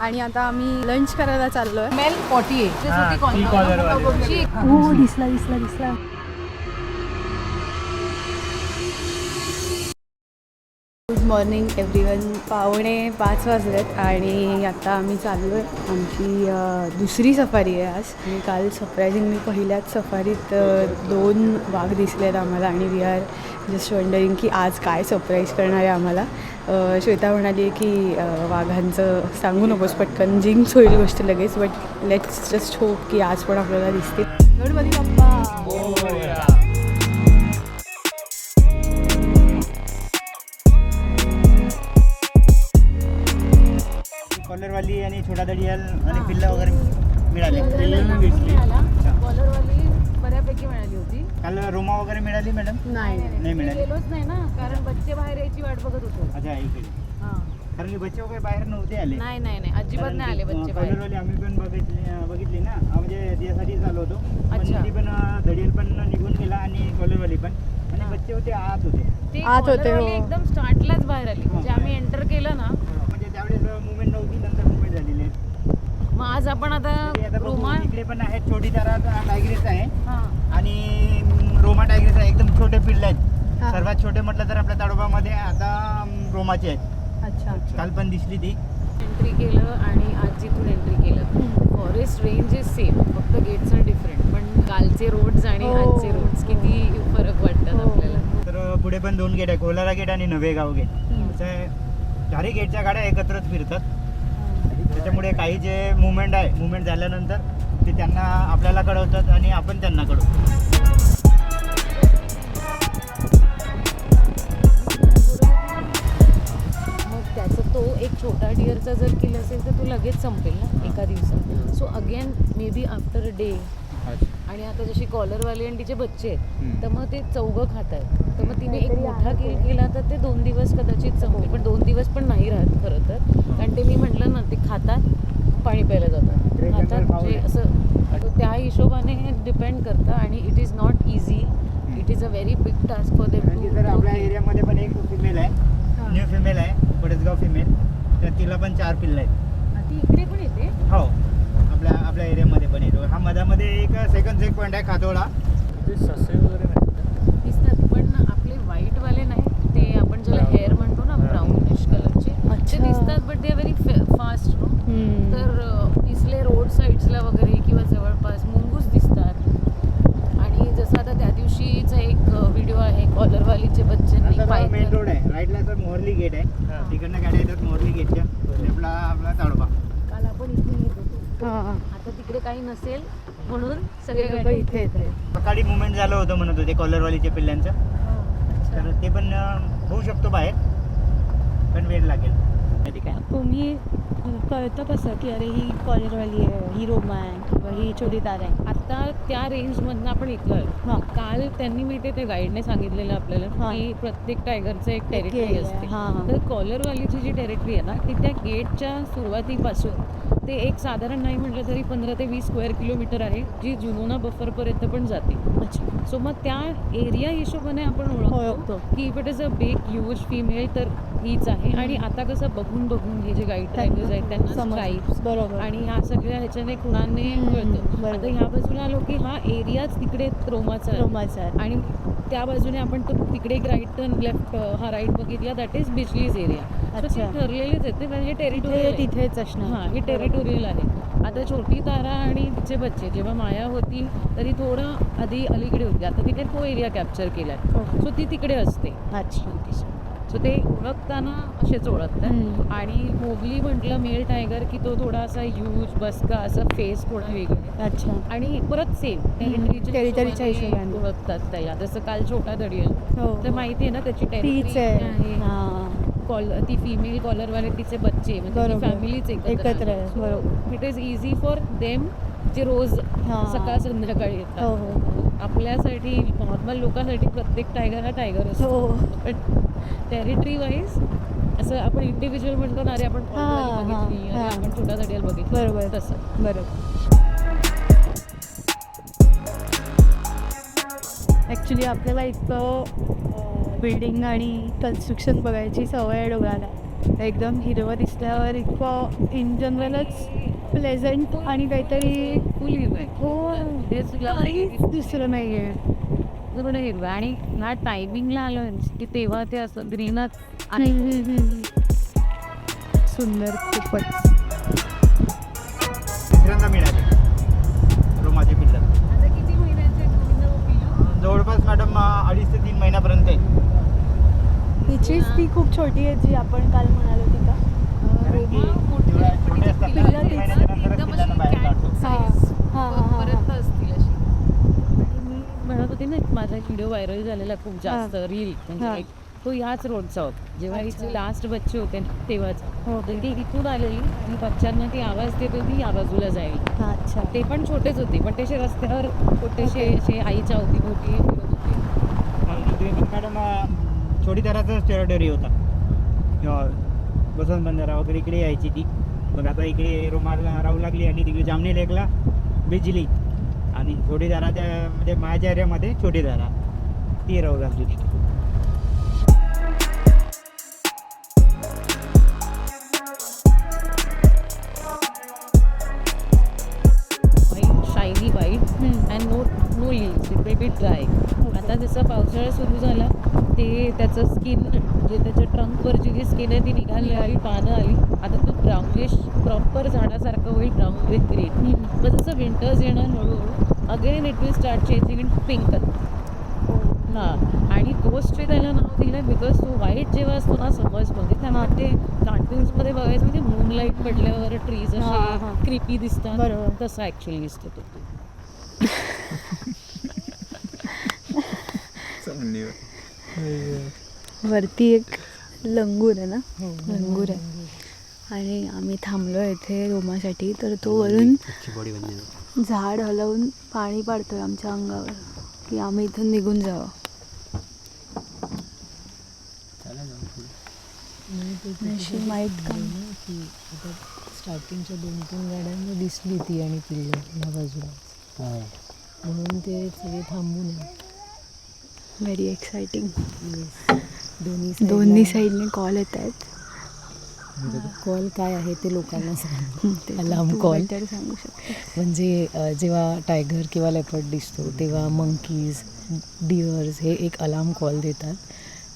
आणि आता आम्ही लंच करायला चाललोय. मेल 48 हो दिसला दिसला दिसला. Good morning everyone. 4:45 वाजलेत आणि आता आम्ही चाललो आहे. आमची दुसरी सफारी आहे आज. आणि काल सरप्रायझिंगली पहिल्याच सफारीत 2 वाघ दिसलेत आम्हाला आणि वी आर जस्ट वंडरिंग की आज काय सरप्राईज करणार आहे आम्हाला. श्वेता म्हणाली आहे की वाघांचं सांगू नकोस पटकन, जिंक्स होईल गोष्ट लगेच, बट लेट्स जस्ट होप की आज पण आपल्याला दिसतील. गणपती बाप्पा. कॉलरवाली आणि छोटा दडियाल आणि पिल्ला वगैरे मिळाले. कॉलरवाली बऱ्यापैकी मिळाली होती. काल रोमा वगैरे मिळाली मॅडम? नाही मिळाली. गेलोच नाही ना, कारण बच्चे बाहेर यायची वाट बघत होतो. अच्छा इकडे. कारण की बच्चे वगैरे बाहेर नव्हते आले. नाही अजिबात नाही आले बच्चे बाहेर. कॉलरवाली आम्ही पण बघितली ना, म्हणजे त्यासाठी चालू होतो. अच्छा. ती पण दडियाल पण निघून गेला आणि कॉलरवाली पण, आणि बच्चे होते आत होते. ते आत होते, कॉलरवाली हो. एकदम स्टार्टलाच बाहेर आली. म्हणजे आम्ही एंटर केलं ना, म्हणजे त्यावेळेस मुवमेंट नव्हती, नंतर मुवमेंट झालेली आहे. मग आज आपण आता बघू, रोमा इकडे पण आहेत. छोटी तारा टायग्रेस आहे हा आणि रोमा टायग्रेस आहे. एकदम छोटे पिल्ले आहेत. हा. सर्वात छोटे म्हटलं तर आपल्या ताडोबामध्ये आता रोमाचे आहेत. अच्छा. काल पण दिसली ती. एंट्री केलं आणि आज जिथून एंट्री केलं. फॉरेस्ट रेंज इज सेम, फक्त गेट्स आर डिफरंट. पण कालचे रोड्स आणि हो. आजचे रोड्स किती फरक वाटतात हो. आपल्याला. तर पुढे पण 2 गेट आहे, कोलारा गेट आणि नवेगाव गेट. असं आहे, चारही गेटच्या गाड्या एकत्रच फिरतात. त्याच्यामुळे काही जे मुवमेंट आहे, मुवमेंट झाल्यानंतर ते त्यांना आपल्याला कळवतात आणि आपण त्यांना कळवतो. मग त्याचं तो एक छोटा डिअरचा जर किल असेल तर तो लगेच संपेल ना एका दिवसात. So again may be after a day. आणि आता जशी कॉलरवाली आणि तिचे बच्चे आहेत, तर मग ते चौघं खात आहेत. तर मग तिने एक मोठा किल केला तर ते 2 दिवस कदाचित संपेल. पण 2 दिवस पण नाही राहत खरं तर, कारण ते मी म्हटलं ना, ते खातात, पाणी प्यायला जातात, खातात, म्हणजे असं त्या हिशोबाने डिपेंड करतं. आणि it is not easy, it is a very big task for them too. तर आपल्या एरियामध्ये पण एक फिमेल आहे, न्यू फिमेल आहे, पडसगाव फिमेल. तर तिला पण 4 पिल्लं आहेत. ती इकडे पण येते. हो, आपल्या एरियामध्ये पण येतो. हा मधामध्ये एक सेकंड चेक पॉईंट आहे, खातोडा. दिसतात, पण आपले व्हाईटवाले नाही, ते आपण ज्याला हेअर म्हणतो ना, ब्राउनिश कलरचे, ते दिसतात. But they are very fast no. तर इथले रोड साईड्सला वगैरे किंवा जवळपास मुंगूस दिसतात. आणि जसं आता त्या दिवशीचा एक व्हिडिओ आहे, कॉलरवालीचे बच्चांनी मेन रोड आहे, राईटला तर मोहर्ली गेट आहे. तिकडनं गाड्या येतात मोहर्ली गेटच्या. आपला ताडोबा. काल आपण इथे येत होतो. आता तिकडे काही नसेल म्हणून सगळे लोक इथे येतात. सकाळी मुवमेंट झालं होतं म्हणत होते कॉलरवालीच्या पिल्ल्यांचं. तर ते पण होऊ शकतो बाहेर, पण वेळ लागेल. तुम्ही कळतं कसं की अरे ही कॉलरवाली आहे, ही रोमा आहे किंवा ही छोटी तार आहे? आता त्या रेंजमधनं आपण इथलं हां. काल त्यांनी माहिती ते गाईडने सांगितलेलं आपल्याला हां. की प्रत्येक टायगरचं एक टेरिटरी आहे. असते. हां. तर कॉलरवालीची जी टेरिटरी आहे ना, ती त्या गेटच्या सुरुवातीपासून ते एक साधारण नाही म्हटलं तरी 15 ते 20 स्क्वेअर किलोमीटर आहे, जी जुनोना बफरपर्यंत पण जाते. अच्छा. सो मग त्या एरिया हिशोबाने आपण ओळखतो की if it is a big huge female तर हीच आहे. आणि आता कसं बघून हे जे गाईड टायगर्स आहेत त्यांना स्ट्राईप्स बरोबर. आणि ह्या सगळ्या ह्याच्याने खुणांनी कळतं. बरोबर. आता ह्या बाजूला आलो की हा एरियाच तिकडे रोमाचा आहे. आणि त्या बाजूने आपण तो तिकडे एक राईट टर्न लेफ्ट हा राईट बघितला, दॅट इज बिचलीज एरिया. सो ते ठरलेलेच आहेत ते, म्हणजे टेरिटोरियल तिथेच असणार. हां, हे टेरिटोरियल आहे. आता छोटी तारा आणि तिचे बच्चे जेव्हा माया होती तरी थोडं आधी अलीकडे होती, आता तिने तो एरिया कॅप्चर केला आहे. सो ती तिकडे असते. अच्छा. सो ते ओळखताना असेच ओळखतात. आणि मोगली म्हटलं मेल टायगर की तो थोडा असा ह्यूज बसका, असा फेस थोडा वेगळा. अच्छा. आणि परत सेम टेरिटरीच्या हिशोबाने ओळखतात त्याला. जसं काल छोटा दडियल, हो. तर माहिती आहे ना त्याची तीच टेरिटरी आहे. आहे. हां. ती फिमेल कॉलरवाले तिचे बच्चे, म्हणजे फॅमिलीच एकत्र आहे. बरोबर. It is easy for them जे रोज सकाळ संध्याकाळी येतात. आपल्यासाठी नॉर्मल लोकांसाठी प्रत्येक टायगर हा टायगर असतो. पण टेरिटरी वाईज असं आपण इंडिव्हिज्युअल म्हणतो ना, अरे आपण कॉलरवाली बघितली, अरे आपण छोटा दडियाल बघितलं, बरोबर. तसं. बरोबर. ॲक्च्युली आपल्याला इतकं बिल्डिंग आणि कन्स्ट्रक्शन बघायची सवय आहे डोळ्याला, एकदम हिरवं दिसल्यावर इतकं इन जनरलच प्लेझंट आणि काहीतरी फुल हिरवं आहे. हो तेच तुला काहीच दिसलं नाही आहे. पूर्ण हिरवं आणि ह्या टायमिंगला आलो की तेव्हा ते असं ग्रीनच सुंदर खूपच. तिसऱ्यांदा मिळाले रोमाचे पिल्लं. आता किती महिन्याचे जवळपास मॅडम 2.5 ते 3 महिन्यापर्यंत आहे. हिचीच ती खूप छोटी आहे जी आपण काल म्हणालो ती का? कारण की जेव्हा छोटे असतात ना, पिल्लं 3 महिन्याच्या नंतरच पिल्लांना बाहेर काढतो. पर्यंत असतील अशी. आणि मी म्हणत होती ना माझा व्हिडिओ व्हायरल झालेला खूप जास्त रील म्हणजे तो याच रोडचा होता जेव्हा हिचे लास्ट बच्चे होते तेव्हाच. तर ती इथून आलेली आणि बच्चांना ती आवाज देत होती या बाजूला जाईल. अच्छा ते पण छोटेच होते पण त्याचे रस्त्यावर छोटेसे असे आईच्या अवतीभोवती फिरत होते. मॅडम छोटी दराचाच टेरिटरी होता किंवा वसंत बंजारा वगैरे इकडे यायची ती. मग आता इकडे रोमाला राहू लागली आणि तिकडे जामणी लेकला बिजली आणि छोटी दारा त्या म्हणजे माझ्या एरियामध्ये छोटी दारा ती राहू लागली तिथे. White shiny white and no leaves it will be dry. आता जसं पावसाळा सुरू झाला ते त्याचं स्किन म्हणजे त्याच्या ट्रंकवर जी स्किन आहे ती निघाली आली पानं आली आता तो ब्राउनिश प्रॉपर झाडासारखं होईल ब्राऊन विथ ग्रीन. मग जसं विंटर्स येणार हळूहळू again it will start changing in pink हां. आणि तोच ट्री त्याला नाव दिलं बिकॉज तो व्हाईट जेव्हा असतो ना समर्समध्ये त्यामुळे ते कार्टून्समध्ये बघायचं म्हणजे मूनलाईट पडल्यावर ट्रीज असे क्रिपी दिसतात बरोबर. तसा ॲक्च्युअली दिसतो तो. वरती एक लंगूर आहे ना लंगूर आहे आणि आम्ही थांबलो इथे रोमासाठी तर तो वरून झाड हलवून पाणी पाडतोय आमच्या अंगावर की आम्ही इथून निघून जावं. She might come. स्टार्टिंगच्या 2-3 गाड्यांना दिसली ती आणि पिल्लं ह्या बाजूला म्हणून ते सगळे थांबून व्हेरी एक्साइटिंग. दोन्ही साईडने कॉल येत आहेत. कॉल काय आहे ते लोकांना सांग. ते अलार्म तू कॉल better सांगू शकते. म्हणजे जेव्हा टायगर किंवा लेपर्ड दिसतो तेव्हा मंकीज डिअर्स हे एक अलार्म कॉल देतात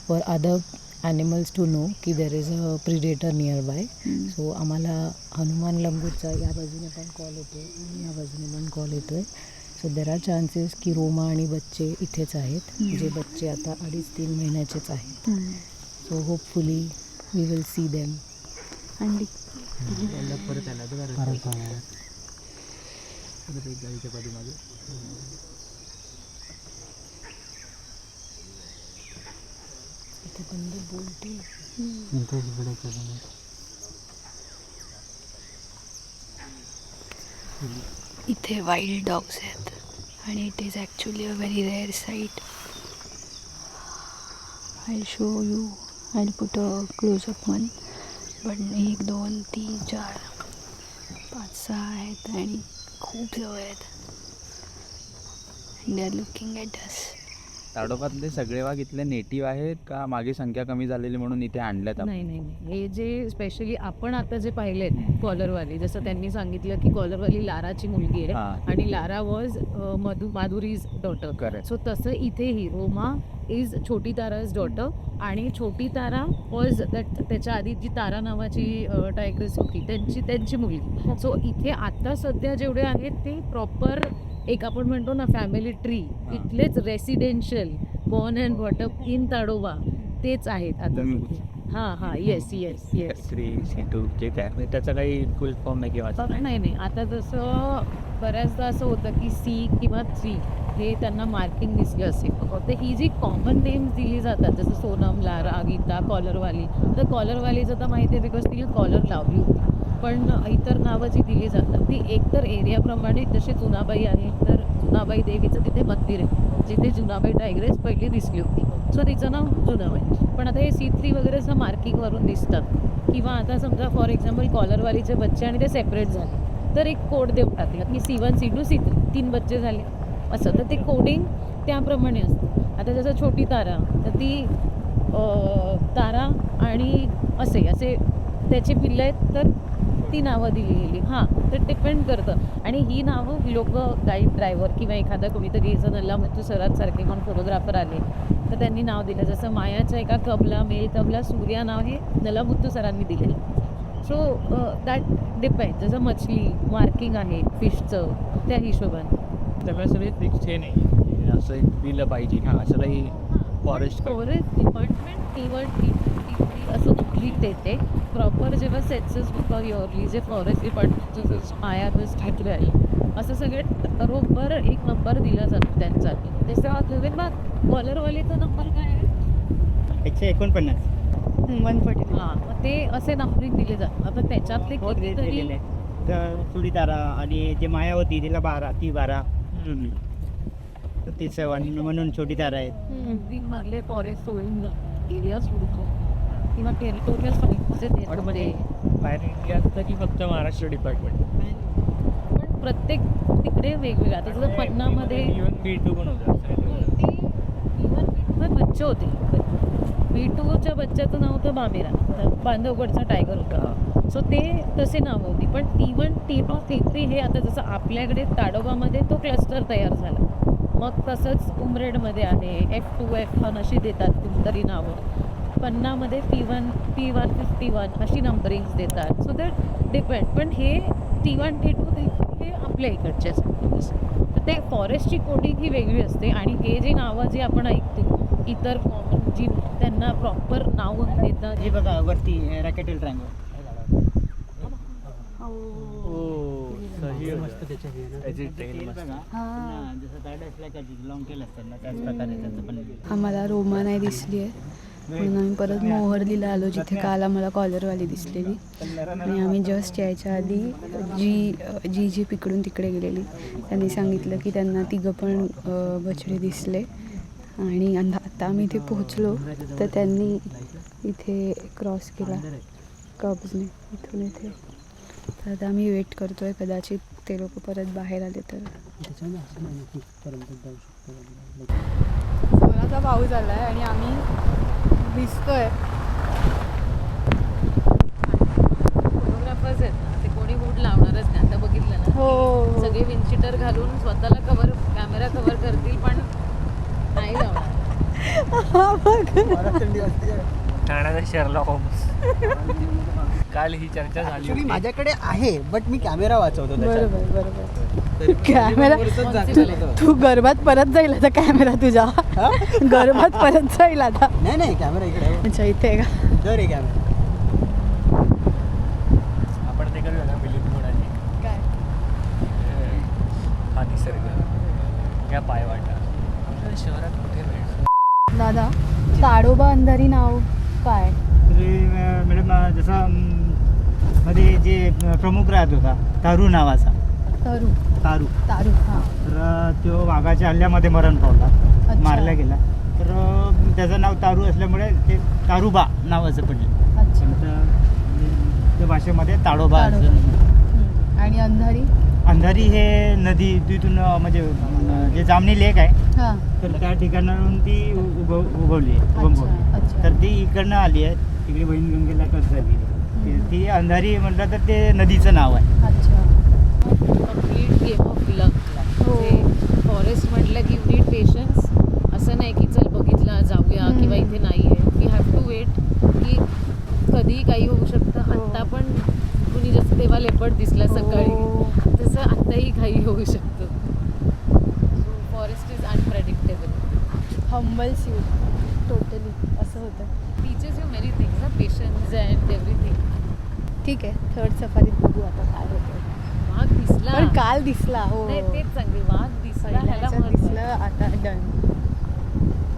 for other animals to know की there is a predator nearby. So आम्हाला हनुमान लंगूरचा या बाजूने पण कॉल येतो आणि या बाजूने पण कॉल येतो आहे. सो देर आर चान्सेस की रोमा आणि बच्चे इथेच आहेत जे बच्चे आता 2.5-3 महिन्याचेच आहेत. So hopefully we will see them. आणि परत आला गाडीच्या पाठीमागे इथे बंद बोलतील. इथे वाईल्ड डॉग्स आहेत आणि it is actually a very rare sight. I show you I put a closeup one पण 1 2 3 4 5 6 आहेत आणि खूप जवळ आहेत. दे आर लुकिंग ॲट अस. ताडोबातले सगळे वाघ इथले नेटिव्ह आहेत का मागे संख्या कमी झालेली म्हणून इथे आणल्यात आपण? नाही हे जे स्पेशली आपण आता जे पाहिलेत कॉलरवाली जसं त्यांनी सांगितलं की कॉलरवाली लाराची मुलगी आहे आणि Lara was Madhuri's daughter. Correct. So तसं इथेही रोमा इज छोटी ताराज डॉटर आणि छोटी तारा वॉज त्याच्या आधी जी तारा नावाची टायग्रेस होती त्यांची मुलगी. सो इथे आता सध्या जेवढे आहेत ते प्रॉपर एक आपण म्हणतो ना फॅमिली ट्री इथलेच residential born and brought up in Tadoba तेच आहेत आता. हां येस त्याचा काही फुल फॉर्म नाही किंवा नाही आता जसं बऱ्याचदा असं होतं की सी किंवा 3 हे त्यांना मार्किंग दिसले असेल तर ही जी कॉमन नेम्स दिली जातात जसं सोनम लारा गीता कॉलरवाली तर कॉलरवालीचं तर माहिती आहे बिकॉज तिने कॉलर लावली होती. पण इतर नावं जी दिली जातात ती एकतर एरियाप्रमाणे जसे जुनाबाई आहे तर जुनाबाई देवीचं तिथे मंदिर आहे जिथे जुनाबाई टायग्रेस पहिली दिसली होती. सो तिचं नाव जुनाबाई. पण आता हे C3 वगैरे असं मार्किंगवरून दिसतात किंवा आता समजा फॉर एक्झाम्पल कॉलरवालीचे बच्चे आणि ते सेपरेट झाले तर एक कोड देऊन टाकले की C1 C2 C3 3 बच्चे झाले असं तर ते कोडिंग त्याप्रमाणे असतं. आता जसं छोटी तारा तर ती तारा आणि असे त्याची पिल्लं आहेत तर ती नावं दिली गेली. हां, तर डिपेंड करतं. आणि ही नावं ही लोकं गाईड ड्रायव्हर किंवा एखादा कोणीतरी जर नल्ला मुत्तू सरांसारखे कोण फोटोग्राफर आले तर त्यांनी नाव दिलं. जसं मायाच्या एका कबला मेल कबला सूर्या नाव हे नल्ला मुत्तू सरांनी दिलेलं. So that depend. जसं मछली मार्किंग आहे फिशचं त्या हिशोबाने. त्यामुळे सगळे फिक्स हे नाही असं एक दिलं पाहिजे हां असं काही फॉरेस्ट फॉरेस्ट डिपार्टमेंट T1 असं कुठली देते प्रॉपर जेव्हा सेन्सस बुक इयरली जे फॉरेस्ट डिपार्टमेंटचं IRS घेतले आहे असं सगळे बरोबर एक नंबर दिला जातो त्यांचा. त्याच्या मग कॉलरवालीचा नंबर काय आहे 149 140. हां, मग ते असे नंबरिंग दिले जातात. आता त्याच्यातले कितीतरी दिलेले तर सुडीतारा आणि जे माया होती तिला 12 ती 12 तर ती 7 म्हणून छोटी तारा आहेत. मारले फॉरेस्ट होईल एरिया सोडतो किंवा टेरिटोरियल फाईटचे पण म्हणजे देते. बाहेर इंडियात की फक्त महाराष्ट्र डिपार्टमेंट पण प्रत्येक तिकडे वेगवेगळं. आता जसं पन्नामध्ये इव्हन B2 पण होतं ते इव्हन बच्चे होते. B2च्या बच्च्याचं नाव होतं बामेरा, तर बांधवगडचा टायगर होता. सो ते तसे नाव होती. पण T1 T2 T3 हे आता जसं आपल्याकडे ताडोबामध्ये तो क्लस्टर तयार झाला, मग तसंच उमरेडमध्ये आहे F2 F1 अशी देतात कोणतरी नावं. पन्नामध्ये P1 P151 अशी नंबरिंग्स देतात. So that depend. पण हे T1 T2 हे आपल्या इकडचे असतात. तर ते फॉरेस्टची कोडिंग ही वेगळी असते. आणि हे जी नावं जी आपण ऐकतो इतर कॉमन जी त्यांना प्रॉपर नावं देतात. हे बघा वरती रॅकेटेल ट्रँगल मस्त त्याची ट्रेन मस्त जसं ताड असल्या का लॉंग टेल असतात ना त्याच प्रकारे त्याचं पण आम्हाला रोमा नाही दिसली आहे म्हणून आम्ही परत मोहर्लीला आलो जिथे काल आम्हाला कॉलरवाली दिसलेली. आणि आम्ही जस्ट यायच्या आधी जी पिकडून तिकडे गेलेली त्यांनी सांगितलं की त्यांना तिघं पण बछडे दिसले. आणि आता आम्ही इथे पोहोचलो तर त्यांनी इथे क्रॉस केला कब्जने इथून इथे. तर आता आम्ही वेट करतो आहे कदाचित ते लोक परत बाहेर आले तर. जोराचा पाऊस आला आहे आणि आम्ही भिजतोय. फोटोग्राफर्स आहेत ना, ते कोणी मूड लावणारच नाही. आता बघितलं ना हो. सगळे विंडशीटर घालून स्वतःला कॅमेरा कव्हर करतील पण नाही लावणार. ठाण्याचा शर्लॉक होम्स काल ही चर्चा झाली ऍक्च्युली होती. माझ्याकडे आहे बट मी कॅमेरा वाचवतो बरोबर बरोबर. तरी कॅमेरा तू गर्भात परत जाईल आता कॅमेरा तुझा गर्भात परत जाईल आता. नाही कॅमेरा इकडे आहे. अच्छा इथे आहे का? दर आहे कॅमेरा. आपण ते करूया ना मिलिंद गुणाची काय हा निसर्ग या पायवाटा आपल्या शहरात कुठे मिळतो. दादा ताडोबा अंधारी नाव काय? मॅडम जसं मध्ये जे प्रमुख राहत होता तारू नावाचा तारू तारू हां. तर तो वाघाच्या हल्ल्यामध्ये मरण पावला, अच्छा. मारला गेला. तर त्याचं नाव तारू असल्यामुळे ते तारूबा नावाचं पडलं. अच्छा. तर त्या भाषेमध्ये ताडोबा ताडोबा. असं. आणि अंधारी अंधारी हे नदी तिथून म्हणजे जे जामणी लेक आहे हां. तर त्या ठिकाणाहून ती उगवली अच्छा. तर ती इकडनं आली आहे. तिकडे वैनगंगेला टच झाली. ती अंधारी म्हटलं तर ते नदीचं नाव आहे. अच्छा. कम्प्लीट गेम ऑफ लक. हो. फॉरेस्ट म्हटलं की यू नीड पेशन्स. असं नाही की चल बघितलं जाऊया किंवा इथे नाही आहे. वी हॅव टू वेट की कधीही काही होऊ शकतं. हो. आत्ता पण कुणी जसं तेव्हा लेपर्ड दिसला सकाळी हो. तसं आत्ताही काही होऊ शकतं. So forest is unpredictable. Humbles you totally असं होतं. टीचर्स यू मेनी थिंग्स ना, पेशन्स अँड एव्हरीथिंग. ठीक आहे थर्ड सफारीत बघू आता काय होतं. वाघ दिसला पण काल दिसला. हो नाही तेच चांगली वाघ दिसला ह्याला ह्याच्यात महत्त्व. दिसलं आता डन.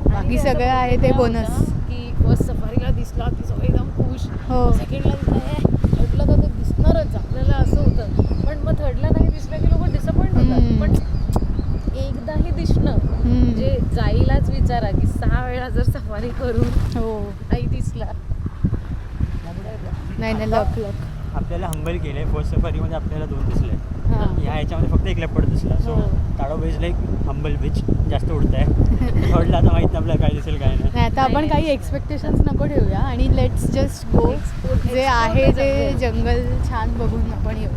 आणि बाकी असं सगळं आहे ते काय बोनस. होतं की फर्स्ट सफारीला दिसला की सगळे एकदम खुश. हो. सेकंडला थर्डला तर ते दिसणारच आपल्याला असं होतं. पण मग थर्डला नाही दिसलं की लोक डिसअपॉइंट होतात. पण एकदाही दिसणं म्हणजे जाईलाच विचारा की 6 वेळा जर सफारी करून हो. नाही दिसला. नाही लक आपल्याला हंबल केलंय. फर्स्ट सफारीमध्ये आपल्याला 2 दिसले. हां. ह्या ह्याच्यामध्ये फक्त एक लेपर्ड दिसला. सो हो. ताडो बीच लाईक हंबल बीच जास्त उडत आहे. थर्डला आता माहित नाही आपल्याला काय दिसेल काय नाही. नाही आता आपण काही एक्सपेक्टेशन्स नको ठेवूया आणि लेट्स जस्ट गो. Explore जे आहे ते करायचं. जंगल छान बघून आपण येऊ.